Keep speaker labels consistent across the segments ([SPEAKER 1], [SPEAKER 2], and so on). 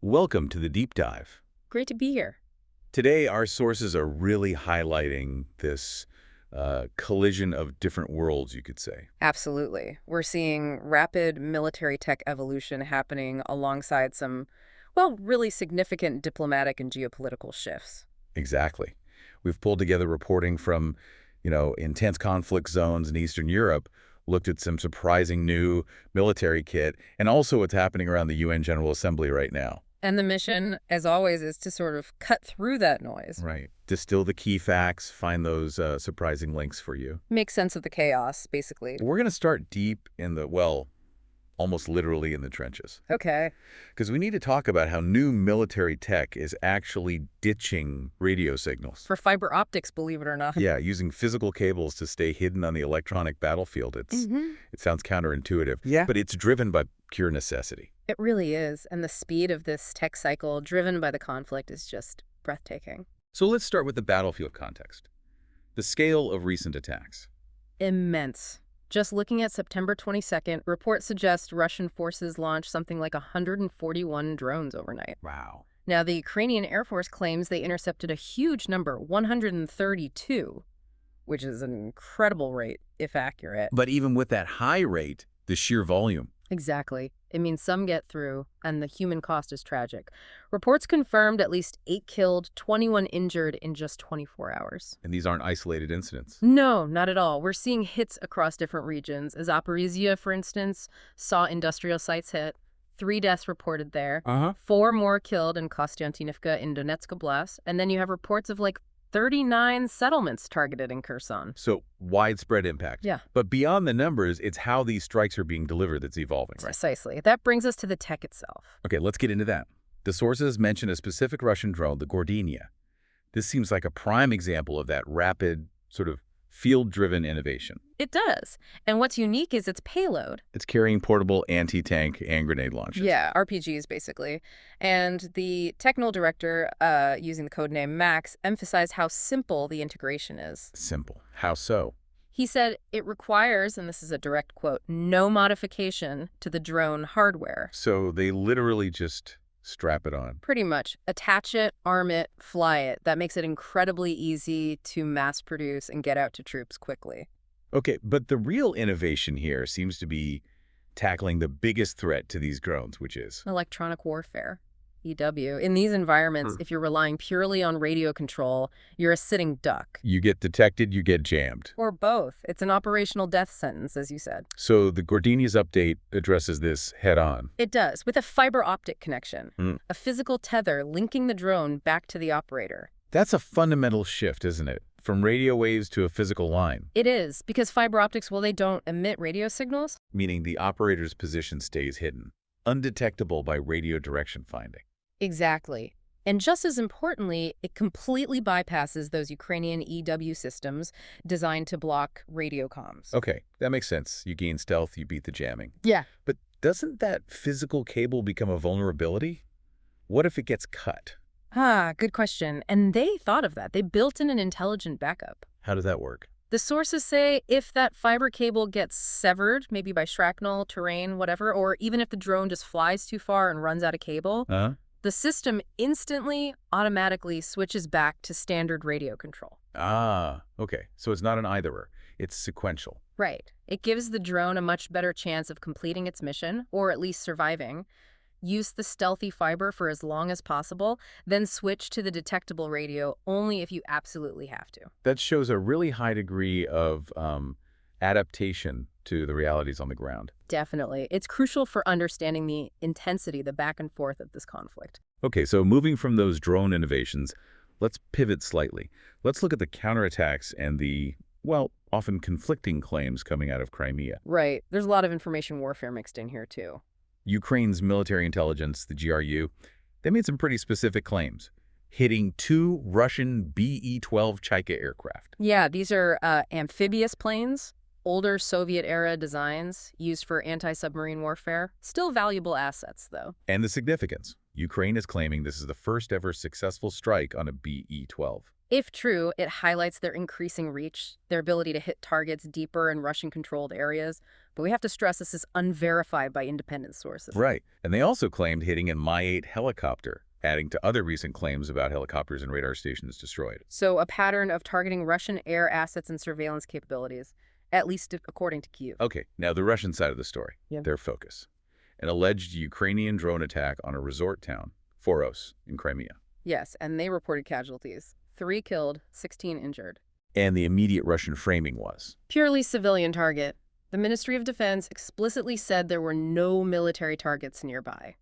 [SPEAKER 1] Welcome to the Deep Dive.
[SPEAKER 2] Great to be here.
[SPEAKER 1] Today, our sources are really highlighting this collision of different worlds, you could say.
[SPEAKER 2] Absolutely. We're seeing rapid military tech evolution happening alongside some, well, really significant diplomatic and geopolitical shifts.
[SPEAKER 1] Exactly. We've pulled together reporting from, intense conflict zones in Eastern Europe, looked at some surprising new military kit, and also what's happening around the UN General Assembly right now.
[SPEAKER 2] And the mission, as always, is to sort of cut through that noise,
[SPEAKER 1] Right. Distill the key facts, find those surprising links for you.
[SPEAKER 2] make sense of the chaos, basically.
[SPEAKER 1] We're going to start deep in the, well, almost literally in the trenches.
[SPEAKER 2] Okay.
[SPEAKER 1] Because we need to talk about how new military tech is actually ditching radio signals.
[SPEAKER 2] For fiber optics, believe it or not.
[SPEAKER 1] Yeah, using physical cables to stay hidden on the electronic battlefield. It sounds counterintuitive,
[SPEAKER 2] Yeah.
[SPEAKER 1] but it's driven by pure necessity.
[SPEAKER 2] It really is. And the speed of this tech cycle, driven by the conflict, is just breathtaking.
[SPEAKER 1] So let's start with the battlefield context. The scale of recent attacks.
[SPEAKER 2] Immense. Just looking at September 22nd, reports suggest Russian forces launched something like 141 drones overnight.
[SPEAKER 1] Wow.
[SPEAKER 2] Now, the Ukrainian Air Force claims they intercepted a huge number, 132, which is an incredible rate, if accurate.
[SPEAKER 1] But even with that high rate, the sheer volume.
[SPEAKER 2] Exactly. It means some get through, and the human cost is tragic. Reports confirmed at least 8 killed, 21 injured in just 24 hours.
[SPEAKER 1] And these aren't isolated incidents.
[SPEAKER 2] No, not at all. We're seeing hits across different regions. Zaporizhzhia, for instance, saw industrial sites hit. 3 deaths reported there. 4 more killed in Kostiantynivka in Donetsk Oblast. And then you have reports of like 39 settlements targeted in Kherson.
[SPEAKER 1] So widespread impact.
[SPEAKER 2] Yeah.
[SPEAKER 1] But beyond the numbers, it's how these strikes are being delivered that's evolving, right?
[SPEAKER 2] Precisely. That brings us to the tech itself.
[SPEAKER 1] Okay, let's get into that. The sources mention a specific Russian drone, the Gortenzia. This seems like a prime example of that rapid, sort of field-driven innovation.
[SPEAKER 2] It does. And what's unique is its payload.
[SPEAKER 1] It's carrying portable anti-tank and grenade launchers.
[SPEAKER 2] Yeah, RPGs, basically. And the technical director, using the codename Max, emphasized how simple the integration is.
[SPEAKER 1] Simple. How so?
[SPEAKER 2] He said it requires, and this is a direct quote, no modification to the drone hardware.
[SPEAKER 1] So they literally just strap it on.
[SPEAKER 2] Pretty much. Attach it, arm it, fly it. That makes it incredibly easy to mass produce and get out to troops quickly.
[SPEAKER 1] Okay, but the real innovation here seems to be tackling the biggest threat to these drones, which is
[SPEAKER 2] Electronic warfare, EW. In these environments, if you're relying purely on radio control, you're a sitting duck.
[SPEAKER 1] you get detected, you get jammed.
[SPEAKER 2] Or both. It's an operational death sentence, as you said.
[SPEAKER 1] So the Gortenzia's update addresses this head-on.
[SPEAKER 2] It does, with a fiber optic connection, a physical tether linking the drone back to the operator.
[SPEAKER 1] That's a fundamental shift, isn't it? From radio waves to a physical line,
[SPEAKER 2] It is, because fiber optics, well, they don't emit radio signals.
[SPEAKER 1] meaning the operator's position stays hidden, undetectable by radio direction finding.
[SPEAKER 2] Exactly. And just as importantly, it completely bypasses those Ukrainian EW systems designed to block radio comms.
[SPEAKER 1] Okay, that makes sense. You gain stealth, you beat the jamming.
[SPEAKER 2] Yeah.
[SPEAKER 1] But doesn't that physical cable become a vulnerability? What if it gets cut?
[SPEAKER 2] Good question. And they thought of that. They built in an intelligent backup.
[SPEAKER 1] How does that work?
[SPEAKER 2] The sources say if that fiber cable gets severed, maybe by shrapnel, terrain, whatever, or even if the drone just flies too far and runs out of cable, the system instantly, automatically switches back to standard radio control.
[SPEAKER 1] Okay. So it's not an either-or. It's sequential.
[SPEAKER 2] Right. It gives the drone a much better chance of completing its mission, or at least surviving. Use the stealthy fiber for as long as possible, then switch to the detectable radio only if you absolutely have to.
[SPEAKER 1] That shows a really high degree of adaptation to the realities on the ground.
[SPEAKER 2] Definitely. It's crucial for understanding the intensity, the back and forth of this conflict.
[SPEAKER 1] Okay, so moving from those drone innovations, let's pivot slightly. Let's look at the counterattacks and the, well, often conflicting claims coming out of Crimea.
[SPEAKER 2] Right. There's a lot of information warfare mixed in here, too.
[SPEAKER 1] Ukraine's military intelligence, the GRU, they made some pretty specific claims, hitting 2 Russian BE-12 Chaika aircraft.
[SPEAKER 2] Yeah, these are amphibious planes, older Soviet-era designs used for anti-submarine warfare. Still valuable assets, though.
[SPEAKER 1] And the significance. Ukraine is claiming this is the first ever successful strike on a BE-12.
[SPEAKER 2] If true, it highlights their increasing reach, their ability to hit targets deeper in Russian-controlled areas. But we have to stress this is unverified by independent sources.
[SPEAKER 1] Right. And they also claimed hitting an Mi-8 helicopter, adding to other recent claims about helicopters and radar stations destroyed.
[SPEAKER 2] So a pattern of targeting Russian air assets and surveillance capabilities, at least according to Kyiv.
[SPEAKER 1] Okay, now the Russian side of the story, their focus. An alleged Ukrainian drone attack on a resort town, Foros, in Crimea.
[SPEAKER 2] Yes, and they reported casualties. 3 killed, 16 injured.
[SPEAKER 1] And the immediate Russian framing was?
[SPEAKER 2] Purely civilian target. The Ministry of Defense explicitly said there were no military targets nearby.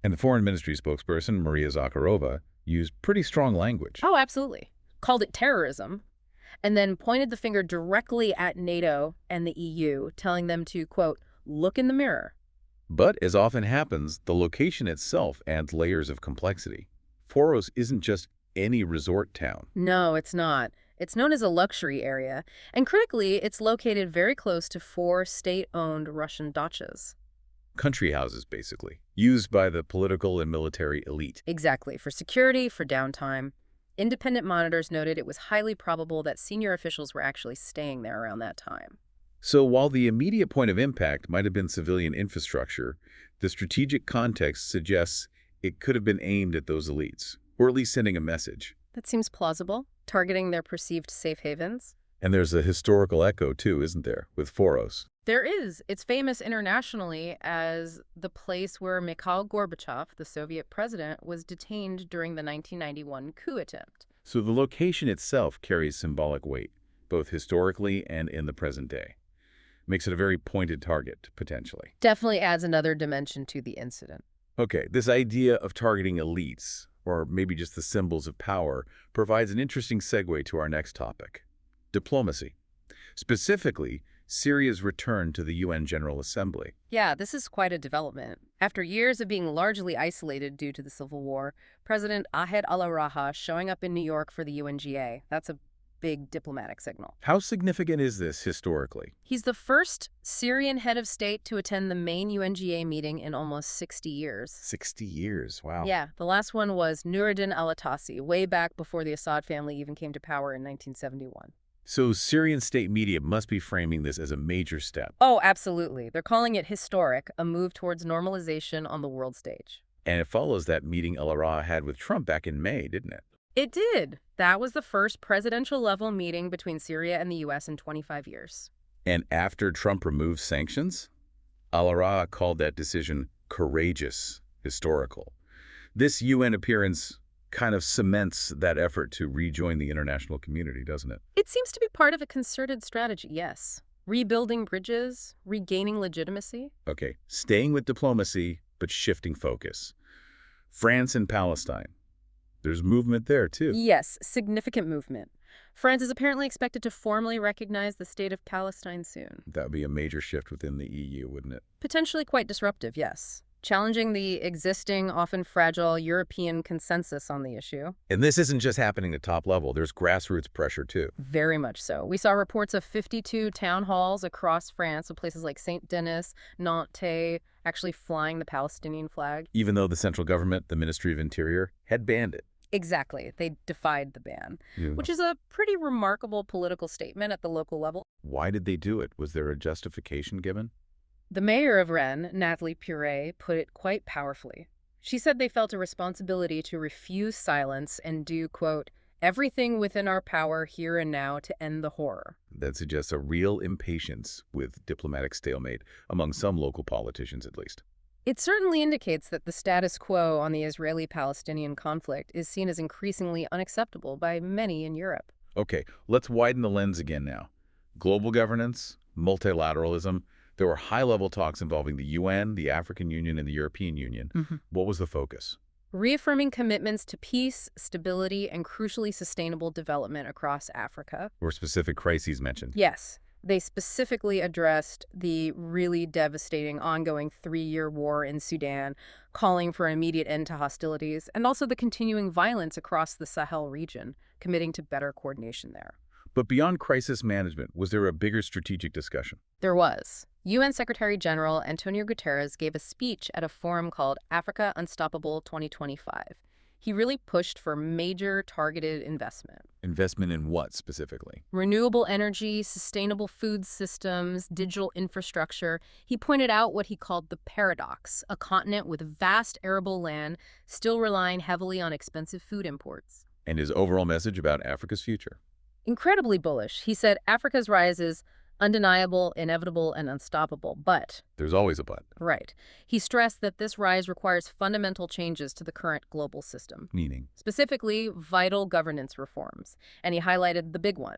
[SPEAKER 1] And the Foreign Ministry spokesperson, Maria Zakharova, used pretty strong language.
[SPEAKER 2] Oh, absolutely. Called it terrorism, and then pointed the finger directly at NATO and the EU, telling them to, quote, look in the mirror.
[SPEAKER 1] But as often happens, the location itself adds layers of complexity. Foros isn't just any resort town.
[SPEAKER 2] No, it's not. It's known as a luxury area, and critically, it's located very close to 4 state-owned Russian dachas.
[SPEAKER 1] Country houses, basically, used by the political and military elite.
[SPEAKER 2] Exactly, for security, for downtime. Independent monitors noted it was highly probable that senior officials were actually staying there around that time.
[SPEAKER 1] So while the immediate point of impact might have been civilian infrastructure, the strategic context suggests it could have been aimed at those elites, or at least sending a message.
[SPEAKER 2] That seems plausible, targeting their perceived safe havens.
[SPEAKER 1] And there's a historical echo, too, isn't there, with Foros?
[SPEAKER 2] There is. It's famous internationally as the place where Mikhail Gorbachev, the Soviet president, was detained during the 1991 coup attempt.
[SPEAKER 1] So the location itself carries symbolic weight, both historically and in the present day. Makes it a very pointed target, potentially.
[SPEAKER 2] Definitely adds another dimension to the incident.
[SPEAKER 1] Okay, this idea of targeting elites, or maybe just the symbols of power, provides an interesting segue to our next topic: diplomacy. Specifically, Syria's return to the UN General Assembly.
[SPEAKER 2] Yeah, this is quite a development. After years of being largely isolated due to the civil war, President Ahed al-Raha showing up in New York for the UNGA. That's a big diplomatic signal.
[SPEAKER 1] How significant is this historically?
[SPEAKER 2] He's the first Syrian head of state to attend the main UNGA meeting in almost 60 years.
[SPEAKER 1] 60 years, wow.
[SPEAKER 2] Yeah, the last one was Nuruddin al-Atassi, way back before the Assad family even came to power in 1971.
[SPEAKER 1] So Syrian state media must be framing this as a major step.
[SPEAKER 2] Oh, absolutely. They're calling it historic, a move towards normalization on the world stage.
[SPEAKER 1] And it follows that meeting al-Raha had with Trump back in May, didn't it?
[SPEAKER 2] It did. That was the first presidential-level meeting between Syria and the U.S. in 25 years.
[SPEAKER 1] And after Trump removed sanctions, al-Raha called that decision courageous, historical. This UN appearance kind of cements that effort to rejoin the international community, doesn't it?
[SPEAKER 2] It seems to be part of a concerted strategy, yes. Rebuilding bridges, regaining legitimacy.
[SPEAKER 1] Okay, staying with diplomacy, but shifting focus. France and Palestine. There's movement there, too.
[SPEAKER 2] Yes, significant movement. France is apparently expected to formally recognize the state of Palestine soon.
[SPEAKER 1] That would be a major shift within the EU, wouldn't it?
[SPEAKER 2] Potentially quite disruptive, yes. Challenging the existing, often fragile European consensus on the issue.
[SPEAKER 1] And this isn't just happening at top level. There's grassroots pressure, too.
[SPEAKER 2] Very much so. We saw reports of 52 town halls across France with places like Saint-Denis, Nantes, actually flying the Palestinian flag.
[SPEAKER 1] Even though the central government, the Ministry of Interior, had banned it.
[SPEAKER 2] Exactly. They defied the ban,
[SPEAKER 1] Yeah.
[SPEAKER 2] which is a pretty remarkable political statement at the local level.
[SPEAKER 1] Why did they do it? Was there a justification given?
[SPEAKER 2] The mayor of Rennes, Nathalie Puré, put it quite powerfully. She said they felt a responsibility to refuse silence and do, quote, everything within our power here and now to end the horror.
[SPEAKER 1] That suggests a real impatience with diplomatic stalemate, among some local politicians at least.
[SPEAKER 2] It certainly indicates that the status quo on the Israeli-Palestinian conflict is seen as increasingly unacceptable by many in Europe.
[SPEAKER 1] Okay, let's widen the lens again now. Global governance, multilateralism. There were high-level talks involving the UN, the African Union, and the European Union. What was the focus?
[SPEAKER 2] Reaffirming commitments to peace, stability, and crucially sustainable development across Africa.
[SPEAKER 1] Were specific crises mentioned?
[SPEAKER 2] Yes. They specifically addressed the really devastating ongoing 3-year war in Sudan, calling for an immediate end to hostilities, and also the continuing violence across the Sahel region, committing to better coordination there.
[SPEAKER 1] But beyond crisis management, was there a bigger strategic discussion?
[SPEAKER 2] There was. UN Secretary-General Antonio Guterres gave a speech at a forum called Africa Unstoppable 2025. He really pushed for major targeted investment.
[SPEAKER 1] Investment in what specifically?
[SPEAKER 2] Renewable energy, sustainable food systems, digital infrastructure. He pointed out what he called the paradox, a continent with vast arable land still relying heavily on expensive food imports.
[SPEAKER 1] And his overall message about Africa's future?
[SPEAKER 2] Incredibly bullish. He said Africa's rise is undeniable, inevitable, and unstoppable, but
[SPEAKER 1] There's always a but.
[SPEAKER 2] right. He stressed that this rise requires fundamental changes to the current global system,
[SPEAKER 1] Meaning?
[SPEAKER 2] specifically vital governance reforms. And he highlighted the big one,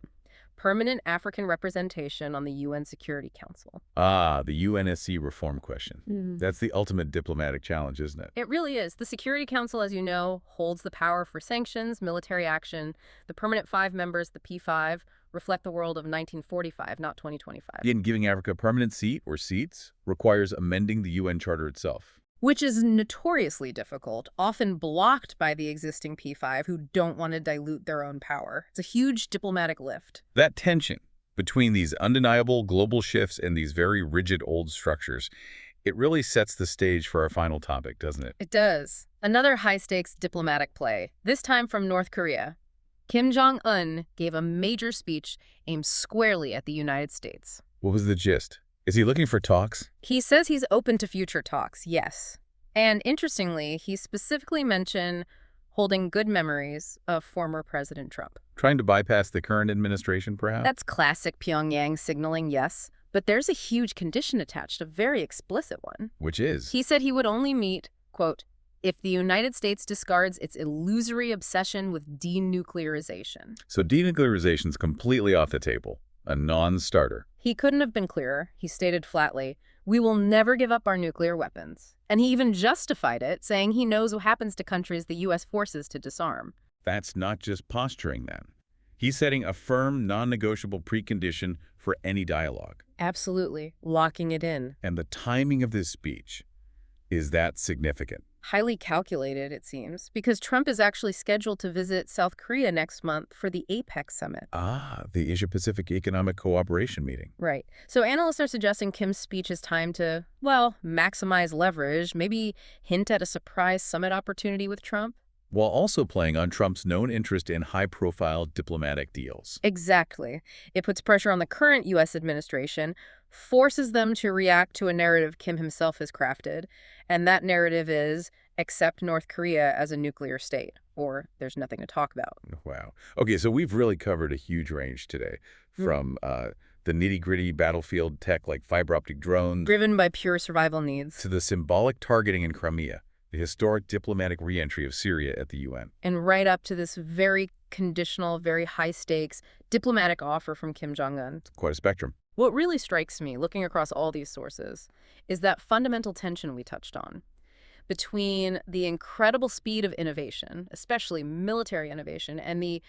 [SPEAKER 2] permanent African representation on the UN Security Council.
[SPEAKER 1] Ah, the UNSC reform question.
[SPEAKER 2] Mhm.
[SPEAKER 1] That's the ultimate diplomatic challenge, isn't it?
[SPEAKER 2] It really is. The Security Council, as you know, holds the power for sanctions, military action. The permanent five members, the P5, reflect the world of 1945, not 2025.
[SPEAKER 1] And giving Africa a permanent seat or seats requires amending the UN Charter itself.
[SPEAKER 2] Which is notoriously difficult, often blocked by the existing P5 who don't want to dilute their own power. It's a huge diplomatic lift.
[SPEAKER 1] That tension between these undeniable global shifts and these very rigid old structures, it really sets the stage for our final topic, doesn't it?
[SPEAKER 2] It does. Another high-stakes diplomatic play, this time from North Korea. Kim Jong-un gave a major speech aimed squarely at the United States.
[SPEAKER 1] What was the gist? Is he looking for talks?
[SPEAKER 2] He says he's open to future talks, yes. And interestingly, he specifically mentioned holding good memories of former President Trump.
[SPEAKER 1] Trying to bypass the current administration, perhaps?
[SPEAKER 2] That's classic Pyongyang signaling, yes. But there's a huge condition attached, a very explicit one.
[SPEAKER 1] Which is?
[SPEAKER 2] He said he would only meet, quote, if the United States discards its illusory obsession with denuclearization.
[SPEAKER 1] So denuclearization's completely off the table. A non-starter.
[SPEAKER 2] He couldn't have been clearer. He stated flatly, we will never give up our nuclear weapons. And he even justified it, saying he knows what happens to countries the U.S. forces to disarm.
[SPEAKER 1] That's not just posturing, then. He's setting a firm, non-negotiable precondition for any dialogue.
[SPEAKER 2] Absolutely. Locking it in.
[SPEAKER 1] And the timing of this speech, is that significant?
[SPEAKER 2] Highly calculated, it seems, because Trump is actually scheduled to visit South Korea next month for the APEC summit.
[SPEAKER 1] Ah, the Asia-Pacific Economic Cooperation meeting.
[SPEAKER 2] Right. So analysts are suggesting Kim's speech is time to, well, maximize leverage, maybe hint at a surprise summit opportunity with Trump.
[SPEAKER 1] While also playing on Trump's known interest in high-profile diplomatic deals.
[SPEAKER 2] Exactly. It puts pressure on the current U.S. administration, forces them to react to a narrative Kim himself has crafted, and that narrative is accept North Korea as a nuclear state, or there's nothing to talk about.
[SPEAKER 1] Wow. Okay, so we've really covered a huge range today, from the nitty-gritty battlefield tech like fiber optic drones,
[SPEAKER 2] Driven by pure survival needs.
[SPEAKER 1] to the symbolic targeting in Crimea, the historic diplomatic re-entry of Syria at the UN.
[SPEAKER 2] And right up to this very conditional, very high-stakes diplomatic offer from Kim Jong-un.
[SPEAKER 1] Quite a spectrum.
[SPEAKER 2] What really strikes me, looking across all these sources, is that fundamental tension we touched on between the incredible speed of innovation, especially military innovation, and the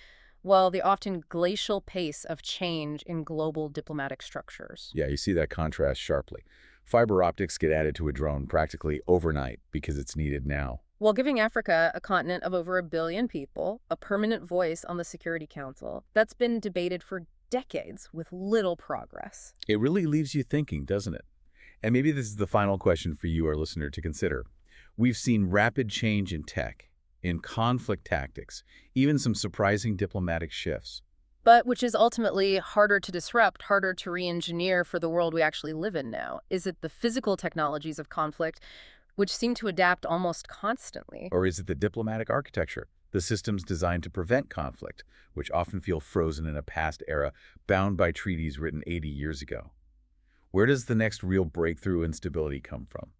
[SPEAKER 2] often glacial pace of change in global diplomatic structures.
[SPEAKER 1] Yeah, you see that contrast sharply. Fiber optics get added to a drone practically overnight because it's needed now.
[SPEAKER 2] While giving Africa, a continent of over 1 billion people, a permanent voice on the Security Council, that's been debated for decades with little progress.
[SPEAKER 1] It really leaves you thinking, doesn't it? And maybe this is the final question for you, our listener, to consider. We've seen rapid change in tech, in conflict tactics, even some surprising diplomatic shifts.
[SPEAKER 2] But which is ultimately harder to disrupt, harder to re-engineer for the world we actually live in now. Is it the physical technologies of conflict, which seem to adapt almost constantly?
[SPEAKER 1] Or is it the diplomatic architecture, the systems designed to prevent conflict, which often feel frozen in a past era, bound by treaties written 80 years ago? Where does the next real breakthrough in stability come from?